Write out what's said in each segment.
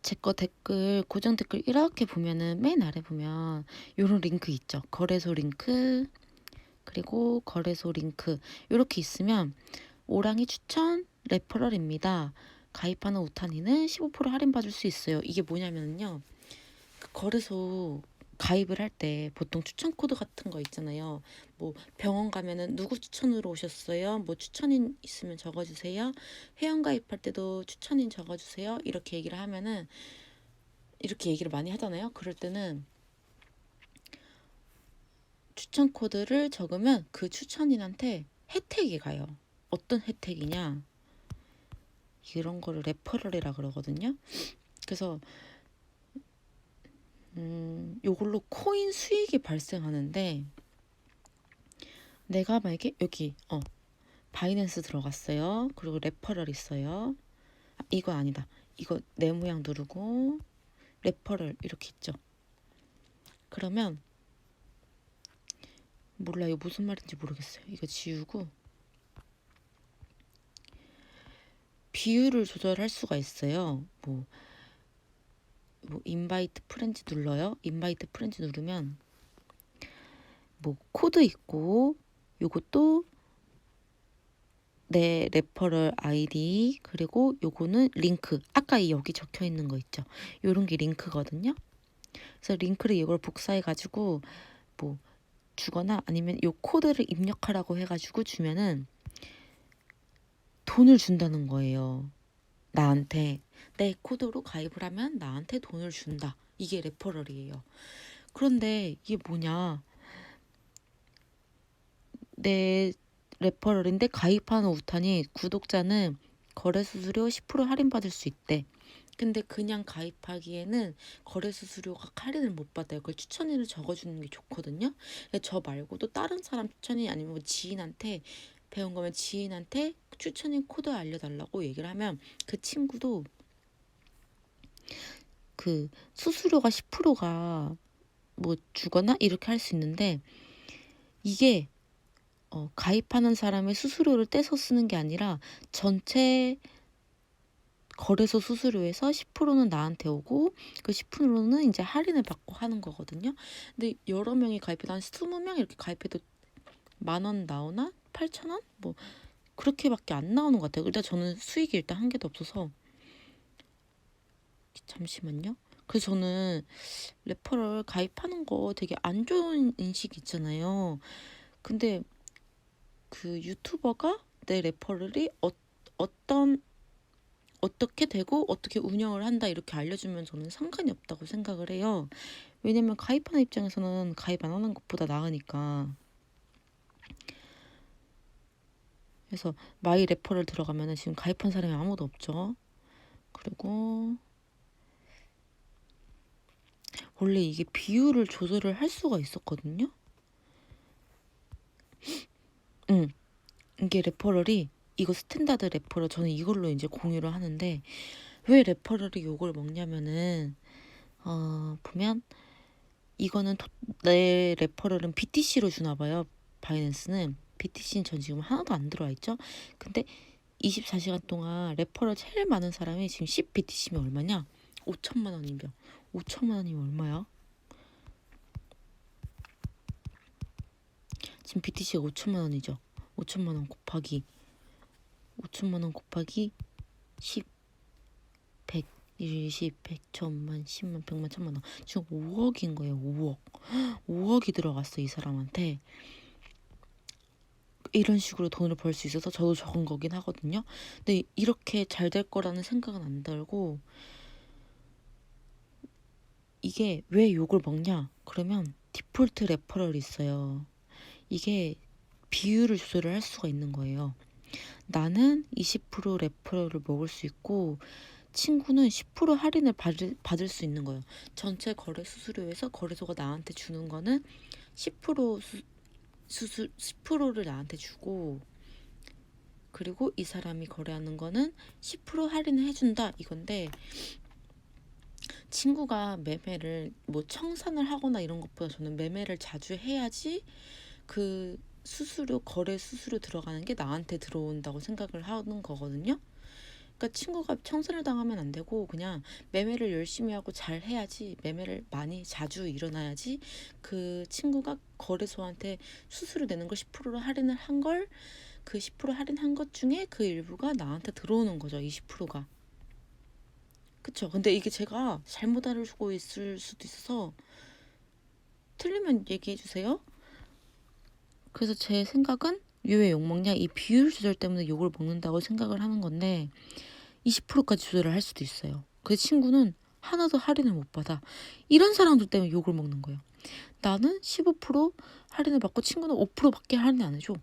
제 거 댓글, 고정 댓글 이렇게 보면은 맨 아래 보면 요런 링크 있죠. 거래소 링크, 그리고 거래소 링크 요렇게 있으면 오랑이 추천 레퍼럴입니다. 가입하는 우탄이는 15% 할인받을 수 있어요. 이게 뭐냐면요. 그 거래소 가입을 할 때 보통 추천 코드 같은 거 있잖아요. 뭐 병원 가면은 누구 추천으로 오셨어요? 뭐 추천인 있으면 적어주세요. 회원 가입할 때도 추천인 적어주세요. 이렇게 얘기를 하면은 이렇게 얘기를 많이 하잖아요. 그럴 때는 추천 코드를 적으면 그 추천인한테 혜택이 가요. 어떤 혜택이냐? 이런 거를 레퍼럴이라 그러거든요. 그래서 요걸로 코인 수익이 발생하는데 내가 만약에 여기 바이낸스 들어갔어요. 그리고 레퍼럴 있어요. 이거 아니다. 이거 내 모양 누르고 레퍼럴 이렇게 있죠. 그러면 몰라 이거 무슨 말인지 모르겠어요. 이거 지우고 비율을 조절할 수가 있어요. 뭐 인바이트 프렌즈 눌러요. 인바이트 프렌즈 누르면 뭐 코드 있고 요것도 내 레퍼럴 아이디 그리고 요거는 링크 아까 여기 적혀 있는 거 있죠. 요런 게 링크거든요. 그래서 링크를 이걸 복사해 가지고 뭐 주거나 아니면 요 코드를 입력하라고 해가지고 주면은 돈을 준다는 거예요. 나한테 내 코드로 가입을 하면 나한테 돈을 준다. 이게 레퍼럴이에요. 그런데 이게 뭐냐? 내 레퍼럴인데 가입하는 우탄이 구독자는 거래 수수료 10% 할인받을 수 있대. 근데 그냥 가입하기에는 거래 수수료가 할인을 못 받아요. 그걸 추천인을 적어주는 게 좋거든요. 저 말고도 다른 사람 추천인 아니면 뭐 지인한테 배운 거면 지인한테 추천인 코드 알려달라고 얘기를 하면 그 친구도 그 수수료가 10%가 뭐 주거나 이렇게 할 수 있는데 이게 가입하는 사람의 수수료를 떼서 쓰는 게 아니라 전체 거래소 수수료에서 10%는 나한테 오고 그 10%는 이제 할인을 받고 하는 거거든요. 근데 여러 명이 가입해도 한 20명 이렇게 가입해도 10,000원 나오나? 8,000원? 뭐 그렇게밖에 안 나오는 것 같아요. 일단 저는 수익이 일단 한 개도 없어서 잠시만요. 그래서 저는 레퍼럴 가입하는 거 되게 안 좋은 인식이 있잖아요. 근데 그 유튜버가 내 레퍼럴이 어떻게 되고 어떻게 운영을 한다 이렇게 알려주면 저는 상관이 없다고 생각을 해요. 왜냐면 가입하는 입장에서는 가입 안 하는 것보다 나으니까. 그래서 마이 레퍼럴 들어가면은 지금 가입한 사람이 아무도 없죠. 그리고 원래 이게 비율을 조절을 할 수가 있었거든요. 이게 레퍼럴이 이거 스탠다드 레퍼럴 저는 이걸로 이제 공유를 하는데 왜 레퍼럴이 요걸 먹냐면은 보면 이거는 내 레퍼럴은 BTC로 주나 봐요. 바이낸스는 BTC는 전 지금 하나도 안 들어와 있죠. 근데 24시간 동안 레퍼럴 제일 많은 사람이 지금 10BTC면 얼마냐? 5천만 원이면 5천만 원이면 얼마야? 지금 BTC가 5천만 원이죠. 5천만 원 곱하기 5천만 원 곱하기 10, 100, 20, 100, 1000만, 10만, 100만, 1000만 원. 지금 5억인 거예요. 5억. 5억이 들어갔어 이 사람한테. 이런 식으로 돈을 벌 수 있어서 저도 적은 거긴 하거든요. 근데 이렇게 잘 될 거라는 생각은 안 들고 이게 왜 욕을 먹냐? 그러면 디폴트 레퍼럴이 있어요. 이게 비율을 조절을 할 수가 있는 거예요. 나는 20% 레퍼럴을 먹을 수 있고 친구는 10% 할인을 받을 수 있는 거예요. 전체 거래 수수료에서 거래소가 나한테 주는 거는 10% 10%를 나한테 주고 그리고 이 사람이 거래하는 거는 10% 할인을 해준다 이건데 친구가 매매를 뭐 청산을 하거나 이런 것보다 저는 매매를 자주 해야지 그 수수료 거래 수수료 들어가는 게 나한테 들어온다고 생각을 하는 거거든요. 그러니까 친구가 청산을 당하면 안 되고 그냥 매매를 열심히 하고 잘 해야지, 매매를 많이 자주 일어나야지 그 친구가 거래소한테 수수료 내는 걸 10%로 할인을 한 걸, 그 10% 할인한 것 중에 그 일부가 나한테 들어오는 거죠. 20%가. 그쵸? 근데 이게 제가 잘못 알고 있을 수도 있어서 틀리면 얘기해 주세요. 그래서 제 생각은 왜 욕먹냐? 이 비율 조절 때문에 욕을 먹는다고 생각을 하는 건데 20%까지 조절을 할 수도 있어요. 그 친구는 하나도 할인을 못 받아. 이런 사람들 때문에 욕을 먹는 거예요. 나는 15% 할인을 받고 친구는 5%밖에 할인 안 해줘.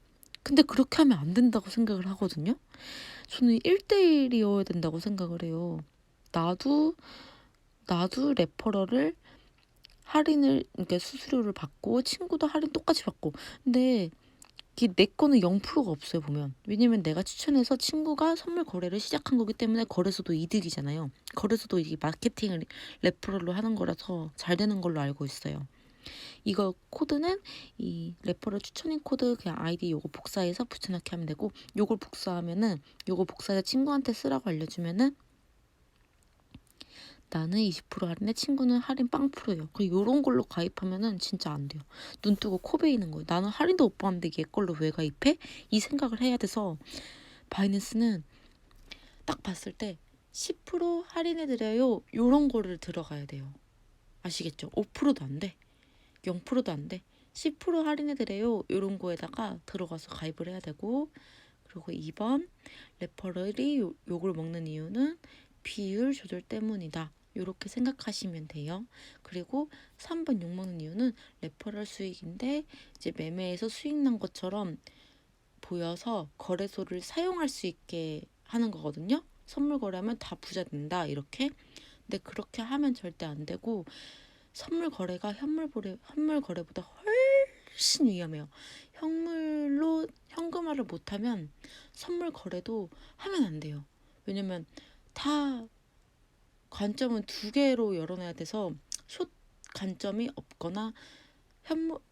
근데 그렇게 하면 안 된다고 생각을 하거든요. 저는 1대1이어야 된다고 생각을 해요. 나도 레퍼럴을 할인을, 그러니까 수수료를 받고 친구도 할인 똑같이 받고. 근데 내 거는 0%가 없어요, 보면. 왜냐면 내가 추천해서 친구가 선물 거래를 시작한 거기 때문에 거래소도 이득이잖아요. 거래소도 이게 마케팅을 레퍼럴로 하는 거라서 잘 되는 걸로 알고 있어요. 이거 코드는 이 레퍼럴 추천인 코드 그냥 아이디 요거 복사해서 붙여넣기 하면 되고, 요걸 복사하면은 요거 복사해서 친구한테 쓰라고 알려주면은 나는 20% 할인에 친구는 할인 0%예요. 그리고 요런 걸로 가입하면은 진짜 안 돼요. 눈 뜨고 코 베이는 거예요. 나는 할인도 못 받는데 얘 걸로 왜 가입해? 이 생각을 해야 돼서 바이낸스는 딱 봤을 때 10% 할인해드려요. 요런 거를 들어가야 돼요. 아시겠죠? 5%도 안 돼. 0%도 안 돼. 10% 할인해드려요. 요런 거에다가 들어가서 가입을 해야 되고, 그리고 2번 레퍼럴이 욕을 먹는 이유는 비율 조절 때문이다. 이렇게 생각하시면 돼요. 그리고 3번 욕먹는 이유는 레퍼럴 수익인데 이제 매매에서 수익 난 것처럼 보여서 거래소를 사용할 수 있게 하는 거거든요. 선물 거래하면 다 부자 된다 이렇게. 근데 그렇게 하면 절대 안 되고, 선물 거래가 현물 거래보다 훨씬 위험해요. 현물로 현금화를 못하면 선물 거래도 하면 안 돼요. 왜냐면 다 관점은 두 개로 열어놔야 돼서 숏 관점이 없거나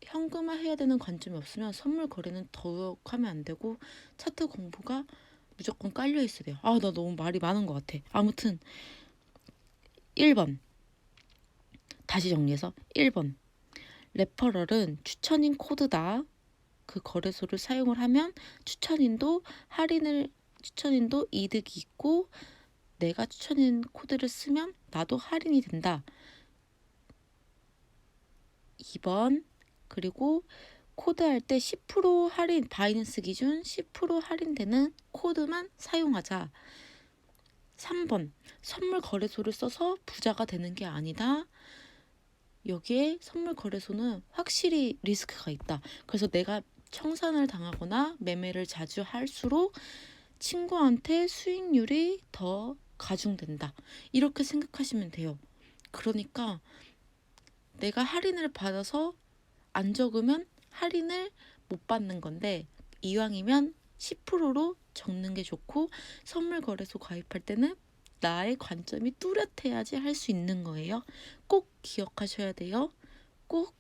현금화 해야 되는 관점이 없으면 선물 거래는 더욱 하면 안 되고, 차트 공부가 무조건 깔려 있어야 돼요. 아, 나 너무 말이 많은 것 같아. 아무튼 1번 다시 정리해서 1번 레퍼럴은 추천인 코드다. 그 거래소를 사용을 하면 추천인도 이득이 있고, 내가 추천인 코드를 쓰면 나도 할인이 된다. 2번 그리고 코드할 때 10% 할인, 바이낸스 기준 10% 할인되는 코드만 사용하자. 3번 선물 거래소를 써서 부자가 되는 게 아니다. 여기에 선물 거래소는 확실히 리스크가 있다. 그래서 내가 청산을 당하거나 매매를 자주 할수록 친구한테 수익률이 더 가중된다. 이렇게 생각하시면 돼요. 그러니까 내가 할인을 받아서 안 적으면 할인을 못 받는 건데, 이왕이면 10%로 적는 게 좋고, 선물 거래소 가입할 때는 나의 관점이 뚜렷해야지 할 수 있는 거예요. 꼭 기억하셔야 돼요. 꼭